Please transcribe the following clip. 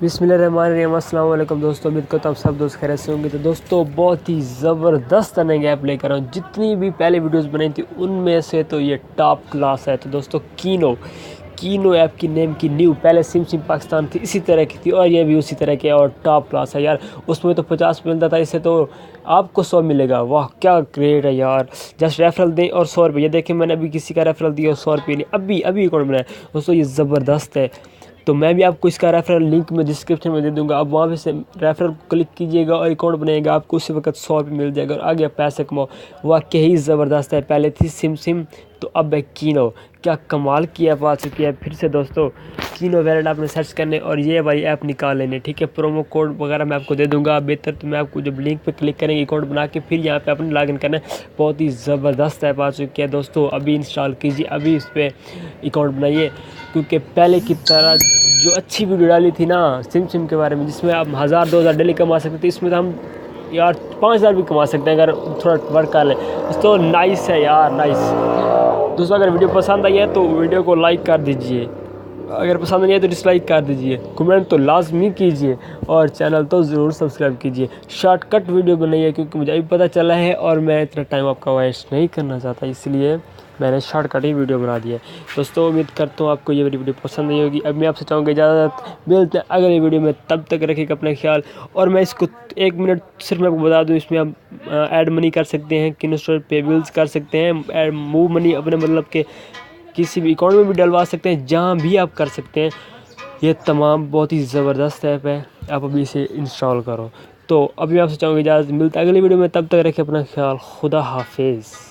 बिस्मिल्लाहिर्रहमानिर्रहीम। अस्सलाम वालेकुम दोस्तों, उम्मीद करता हूँ सब दोस्त खैरियत से होंगे। तो दोस्तों बहुत ही ज़बरदस्त नई ऐप लेकर आऊँ। जितनी भी पहले वीडियोस बनाई थी उनमें से तो ये टॉप क्लास है। तो दोस्तों कीनो ऐप की नेम की न्यू, पहले सिम पाकिस्तान थी इसी तरह की थी और ये भी उसी तरह की और टॉप क्लास है यार। उसमें तो 50 मिलता था, इससे तो आपको 100 मिलेगा। वाह क्या ग्रेट है यार। जस्ट रेफरल दें और 100 रुपये। ये देखें मैंने अभी किसी का रेफरल दिया और 100 रुपये नहीं, अभी अकाउंट बनाया। दोस्तों ये ज़बरदस्त है। तो मैं भी आपको इसका रेफरल लिंक में डिस्क्रिप्शन में दे दूंगा। आप वहाँ पे से रेफरल को क्लिक कीजिएगा और अकाउंट बनाइएगा, आपको उसी वक्त 100 रुपये मिल जाएगा और आगे पैसे कमाओ। वाकई ही ज़बरदस्त है। पहले थी सिम तो अब है कीनो। क्या कमाल की ऐप आ चुकी है फिर से दोस्तों। कीनो वैलेट आपने सर्च करने और ये वाली ऐप निकाल लेने, ठीक है। प्रोमो कोड वगैरह मैं आपको दे दूंगा। बेहतर तो मैं आपको जब लिंक पे क्लिक करेंगे अकाउंट बना के फिर यहाँ पे अपने लॉगिन करना है। बहुत ही ज़बरदस्त ऐप आ चुकी है दोस्तों। अभी इंस्टॉल कीजिए, अभी इस पर अकाउंट बनाइए, क्योंकि पहले की तरह जो अच्छी वीडियो डाली थी ना सिम के बारे में, जिसमें आप 1000-2000 डेली कमा सकते थे, इसमें तो हम यार 5000 भी कमा सकते हैं अगर थोड़ा वर्क कर लें। तो नाइस है यार, नाइस। दोस्तों अगर वीडियो पसंद आई है तो वीडियो को लाइक कर दीजिए, अगर पसंद नहीं है तो डिसलाइक कर दीजिए, कमेंट तो लाजमी कीजिए और चैनल तो ज़रूर सब्सक्राइब कीजिए। शॉर्टकट वीडियो बनाइए क्योंकि मुझे अभी पता चला है और मैं इतना टाइम आपका वेस्ट नहीं करना चाहता, इसलिए मैंने शॉर्टकट ही वीडियो बना दिया है। दोस्तों उम्मीद करता हूँ आपको ये वीडियो पसंद नहीं होगी। अब मैं आपसे चाहूँगा इजाज़त, मिलते हैं अगले वीडियो में। तब तक रखिएगा अपना ख्याल। और मैं इसको 1 मिनट सिर्फ मैं आपको बता दूँ, इसमें आप ऐड मनी कर सकते हैं, किन स्टोर पे बिल्स कर सकते हैं, मूव मनी अपने मतलब के किसी भी अकाउंट में भी डलवा सकते हैं, जहाँ भी आप कर सकते हैं। ये तमाम बहुत ही ज़बरदस्त ऐप है, आप अभी इसे इंस्टॉल करो। तो अभी आपसे चाहूँगा इजाज़त, मिलता है अगली वीडियो में। तब तक रखें अपना ख्याल। खुदा हाफिज़।